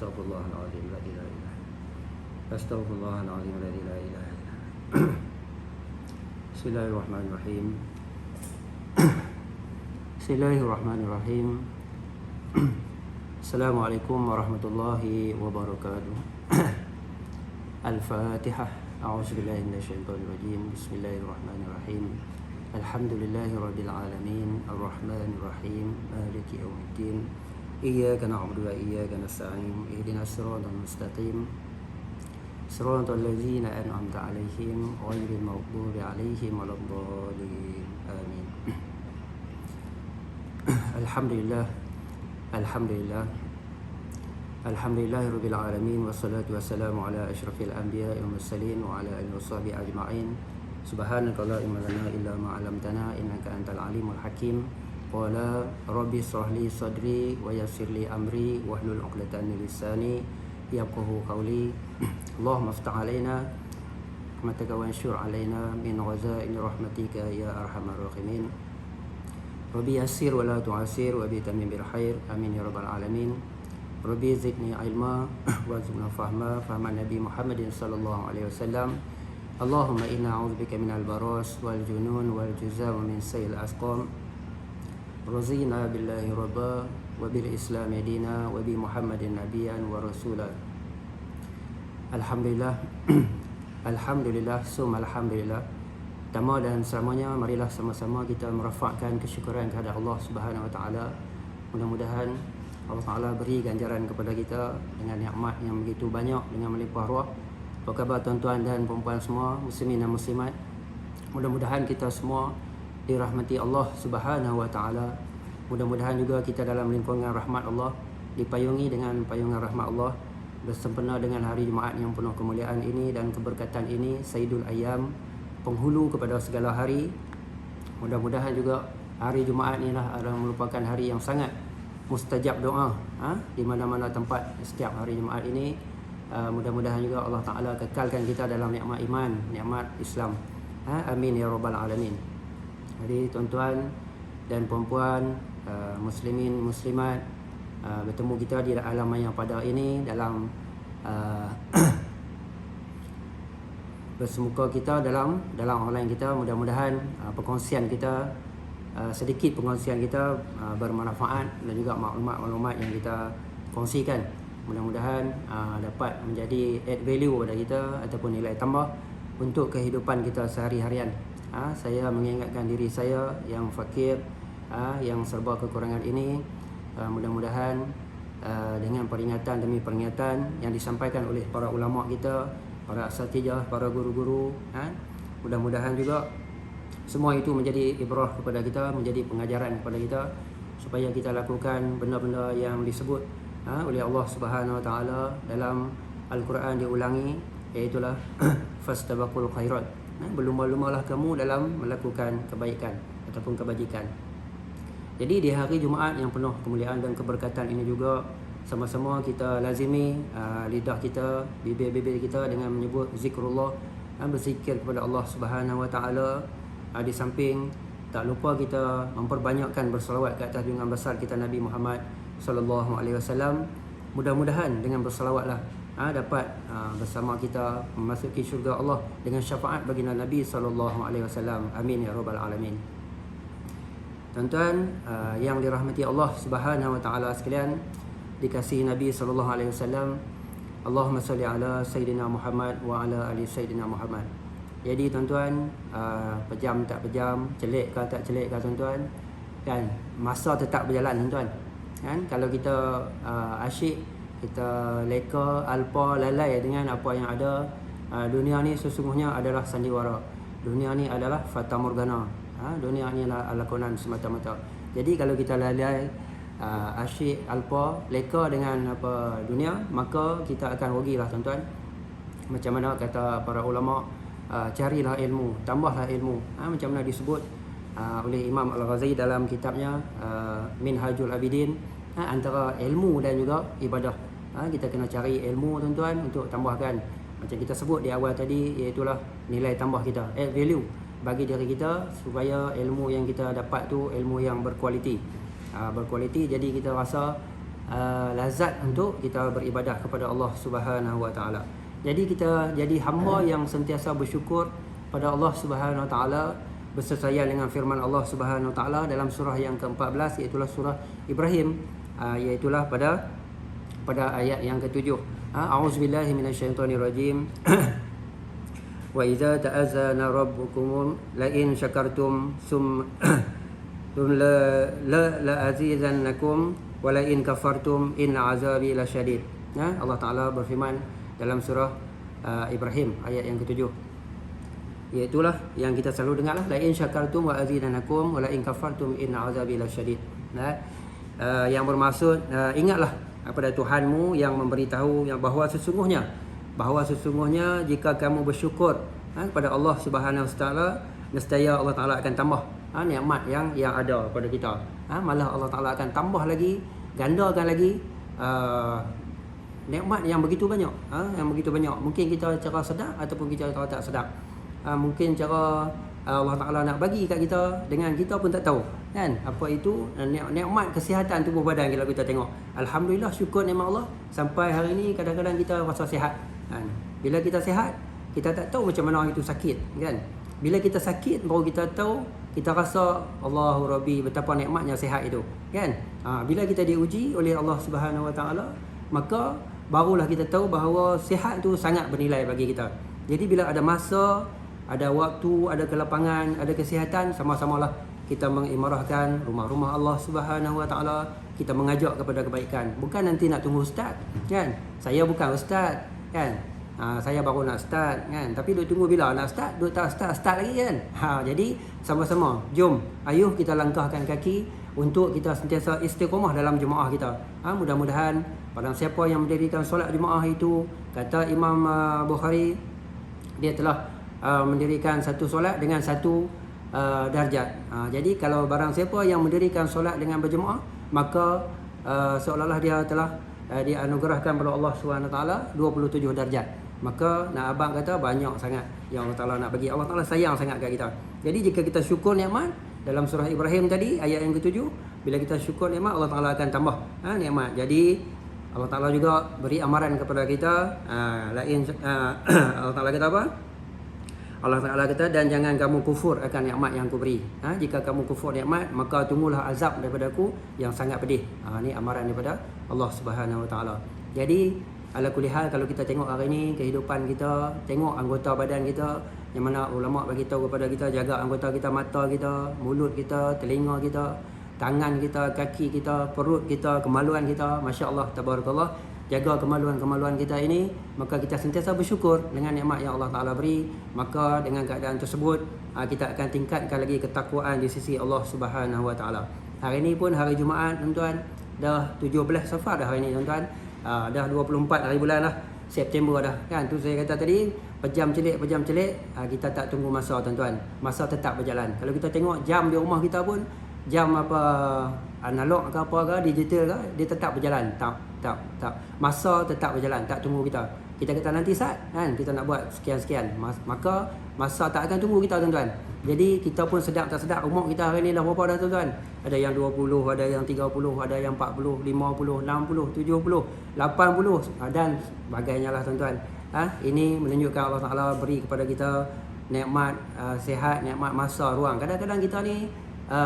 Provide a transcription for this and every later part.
Astaghfirullahaladzim la ilaha illa. Astaghfirullahaladzim la ilaha illa. Bismillahirrahmanirrahim. Bismillahirrahmanirrahim. Assalamualaikum warahmatullahi wabarakatuh. Al-Fatihah. A'udzubillahi minasyaitonir rajim. Bismillahirrahmanirrahim. Alhamdulillahirabbil alamin. Arrahmanir rahim. Maliki yaumiddin. Iyyaka na'budu wa iyyaka nasta'in. Ihdinas siratal mustaqim. Siratal ladzina an'amta 'alaihim ghairil maghdubi 'alaihim waladdallin. Amin. Alhamdulillah. Alhamdulillah. Alhamdulillahirabbil alamin wassalatu wassalamu ala asyrafil anbiya'i wal mursalin wa ala alihi washabihi ajma'in. Subhanaka la ilma lana illa ma 'allamtana innaka antal alimul hakim. Qala rabbi shrah li sadri wa yassir li amri wahlul 'uqdatam min lisani yafqahu qawli. Allahumma iftah 'alaina rahmataka wa anshur 'alaina min ghazaini rahmatika ya arhamar rahimin. Rabbi yassir wa la tu'assir wa bi tamim bil khair. Amin ya rabbal alamin. Rabbi zidni ilma warzuqna fahma Nabi Muhammadin sallallahu alaihi wasallam. Allahumma inna a'udzubika minal baras wal junun wal juzam min sayil asqam. Razina billahi rabba wa bil islam dina wa bi Muhammadin nabiyyan wa rasula. Alhamdulillah. Alhamdulillah, summa alhamdulillah. Pertama dan selamanya, marilah sama-sama kita merafakkan kesyukuran kepada Allah Subhanahu wa taala. Mudah-mudahan Allah Ta'ala beri ganjaran kepada kita dengan nikmat yang begitu banyak, dengan melimpah ruah. Apa khabar tuan-tuan dan perempuan semua, muslimin dan muslimat? Mudah-mudahan kita semua dirahmati Allah Subhanahu wa taala. Mudah-mudahan juga kita dalam lingkungan rahmat Allah, dipayungi dengan payungan rahmat Allah, bersempena dengan hari Jumaat yang penuh kemuliaan ini dan keberkatan ini, Sayyidul Ayyam, penghulu kepada segala hari. Mudah-mudahan juga hari Jumaat inilah adalah merupakan hari yang sangat mustajab doa di mana-mana tempat setiap hari Jumaat ini. Mudah-mudahan juga Allah Ta'ala kekalkan kita dalam nikmat iman, nikmat Islam. Amin ya rabbal alamin. Jadi tuan-tuan dan perempuan, muslimin, muslimat, bertemu kita di alam yang pada ini dalam bersemuka kita dalam online kita. Mudah-mudahan perkongsian kita, sedikit perkongsian kita bermanfaat dan juga maklumat-maklumat yang kita kongsikan mudah-mudahan dapat menjadi add value kepada kita ataupun nilai tambah untuk kehidupan kita sehari-harian. Saya mengingatkan diri saya yang fakir, yang serba kekurangan ini, mudah-mudahan dengan peringatan demi peringatan yang disampaikan oleh para ulama kita, para asatijah, para guru-guru, mudah-mudahan juga semua itu menjadi ibrah kepada kita, menjadi pengajaran kepada kita supaya kita lakukan benda-benda yang disebut oleh Allah Subhanahu wa taala dalam Al-Quran, diulangi, iaitu fastabaqul khairat. Berlumba-lumbalah kamu dalam melakukan kebaikan ataupun kebajikan. Jadi di hari Jumaat yang penuh kemuliaan dan keberkatan ini juga, sama-sama kita lazimi lidah kita, bibir-bibir kita dengan menyebut zikrullah, berzikir kepada Allah Subhanahu wa taala. Di samping tak lupa kita memperbanyakkan berselawat ke atas junjungan besar kita Nabi Muhammad sallallahu alaihi wasallam. Mudah-mudahan dengan berselawatlah dapat bersama kita memasuki syurga Allah dengan syafaat baginda Nabi sallallahu alaihi wasallam. Amin ya rabbal alamin. Tuan-tuan yang dirahmati Allah Subhanahu wa taala sekalian, dikasihi Nabi sallallahu alaihi wasallam. Allahumma salli ala sayyidina Muhammad wa ala ali sayyidina Muhammad. Jadi tuan-tuan, pejam tak pejam, celik ke tak celik ke tuan-tuan, kan, masa tetap berjalan tuan-tuan. Kan, kalau kita asyik, kita leka, alpa, lalai dengan apa yang ada, dunia ni sesungguhnya adalah sandiwara. Dunia ni adalah fata morgana. Dunia ni adalah lakonan semata-mata. Jadi kalau kita lalai, asyik, alpa, leka dengan apa dunia, maka kita akan rugilah tuan-tuan. Macam mana kata para ulama, carilah ilmu, tambahlah ilmu. Macam mana disebut oleh Imam Al-Ghazali dalam kitabnya Minhajul Abidin, antara ilmu dan juga ibadah. Kita kena cari ilmu tuan-tuan untuk tambahkan. Macam kita sebut di awal tadi, iaitulah nilai tambah kita, add value bagi diri kita, supaya ilmu yang kita dapat tu ilmu yang berkualiti. Berkualiti, jadi kita rasa lazat untuk kita beribadah kepada Allah Subhanahu Wa Taala. Jadi kita jadi hamba yang sentiasa bersyukur pada Allah Subhanahu Wa Taala, bersesuaian dengan firman Allah Subhanahu Wa Taala dalam surah yang ke-14, iaitu surah Ibrahim, iaitulah pada ayat yang ke-7. A'udzubillahi minasyaitonirrajim. Wa idza ta'azzana rabbukum la in syakartum la azidannakum wa la in kafartum inna azabi lasyadid. Allah Taala berfirman dalam surah Ibrahim ayat yang ke-7. Iaitulah yang kita selalu dengar lah, la in syakartum wa azidannakum wa la in kafartum inna azabi lasyadid. Yang bermaksud ingatlah kepada Tuhanmu yang memberitahu yang bahawa sesungguhnya jika kamu bersyukur kepada Allah Subhanahu Wa Taala, nescaya Allah Taala akan tambah nikmat yang ada pada kita. Malah Allah Taala akan tambah lagi, gandakan lagi nikmat yang begitu banyak. Mungkin kita cara sedar ataupun kita cara tak sedar. Mungkin cara Allah Taala nak bagi kat kita dengan kita pun tak tahu, kan? Apa itu nikmat kesihatan tubuh badan. Kalau kita tengok, alhamdulillah, syukur nikmat Allah, sampai hari ini kadang-kadang kita rasa sihat, kan? Bila kita sihat, kita tak tahu macam mana itu sakit, kan? Bila kita sakit baru kita tahu, kita rasa Allahu Rabbi, betapa nikmatnya sihat itu, kan? Bila kita diuji oleh Allah Subhanahu Wa Taala, maka barulah kita tahu bahawa sihat itu sangat bernilai bagi kita. Jadi bila ada masa, ada waktu, ada kelapangan, ada kesihatan, sama-samalah kita mengimarahkan rumah-rumah Allah Subhanahu Wa Taala, kita mengajak kepada kebaikan. Bukan nanti nak tunggu ustaz, kan? Saya bukan ustaz, kan? Saya baru nak start, kan? Tapi duk tunggu bila nak start, duk tak start lagi, kan? Jadi sama-sama, jom, ayuh kita langkahkan kaki untuk kita sentiasa istiqamah dalam jemaah kita. Mudah-mudahan pada siapa yang mendirikan solat jemaah itu, kata Imam Bukhari, dia telah mendirikan satu solat dengan satu darjat. Jadi kalau barang siapa yang mendirikan solat dengan berjemaah, maka seolah-olah dia telah dianugerahkan oleh Allah SWT 27 darjat. Maka nak abang kata banyak sangat yang Allah Taala nak bagi. Allah Taala sayang sangat kat kita. Jadi jika kita syukur nikmat dalam surah Ibrahim tadi ayat yang ke-7, bila kita syukur nikmat, Allah Taala akan tambah nikmat. Jadi Allah Taala juga beri amaran kepada kita, Allah Taala kata apa? Allah Taala kata, dan jangan kamu kufur akan nikmat yang aku beri. Jika kamu kufur nikmat, maka tunggulah azab daripada aku yang sangat pedih. Ini amaran daripada Allah Subhanahu Wa Taala. Jadi ala kulli hal, kalau kita tengok hari ini kehidupan kita, tengok anggota badan kita, yang mana ulama bagi tahu kepada kita, jaga anggota kita, mata kita, mulut kita, telinga kita, tangan kita, kaki kita, perut kita, kemaluan kita. Masya-Allah, tabarakallah. Jaga kemaluan-kemaluan kita ini, maka kita sentiasa bersyukur dengan nikmat yang Allah Taala beri. Maka dengan keadaan tersebut, kita akan tingkatkan lagi ketakwaan di sisi Allah Subhanahu Wa Taala. Hari ini pun hari Jumaat, tuan-tuan, dah 17 Safar dah hari ini, tuan-tuan. Dah 24 hari bulan dah, September dah, kan? Tu saya kata tadi, pejam celik, kita tak tunggu masa, tuan-tuan. Masa tetap berjalan. Kalau kita tengok jam di rumah kita pun, jam apa analog ke apa ke, digital ke, dia tetap berjalan. Tak. Masa tetap berjalan, tak tunggu kita. Kita kata nanti saat, kan, kita nak buat sekian-sekian, maka masa tak akan tunggu kita, tuan-tuan. Jadi kita pun sedap tak sedap, umur kita hari ni dah berapa dah, tuan-tuan? Ada yang 20, ada yang 30, ada yang 40, 50, 60, 70, 80 dan sebagainya lah, tuan-tuan. Ini menunjukkan Allah Taala beri kepada kita nikmat sihat, nikmat masa, ruang. Kadang-kadang kita ni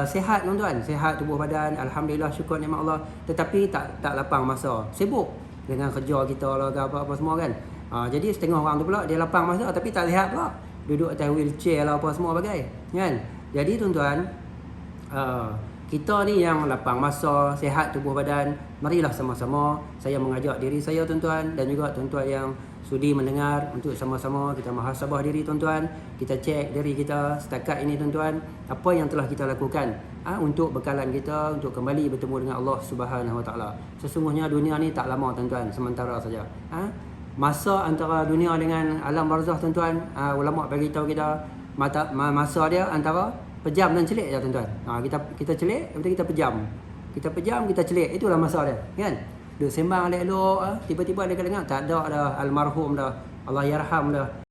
sihat, tuan-tuan, sihat tubuh badan, alhamdulillah, syukur nikmat Allah, tetapi tak lapang masa, sibuk dengan kerja kita lah, apa-apa semua, kan? Jadi setengah orang tu pula dia lapang masa tapi tak sihat pula, duduk atas wheelchair lah, apa semua bagai, kan? Jadi tuan-tuan, kita ni yang lapang masa, sihat tubuh badan, marilah sama-sama saya mengajak diri saya, tuan-tuan, dan juga tuan-tuan yang sudi mendengar, untuk sama-sama kita muhasabah diri, tuan-tuan. Kita cek diri kita setakat ini, tuan-tuan, apa yang telah kita lakukan untuk bekalan kita untuk kembali bertemu dengan Allah Subhanahu Wa Taala. Sesungguhnya dunia ni tak lama, tuan-tuan, sementara saja. Masa antara dunia dengan alam barzakh, tuan-tuan, ulama bagi tahu kita masa dia antara pejam dan celik je, tuan-tuan. Kita celik, lepas tu kita pejam. Kita celik, itulah masa dia, kan? Duk sembang elok-elok, tiba-tiba dia dengar tak ada dah, almarhum dah, Allah yarham dah.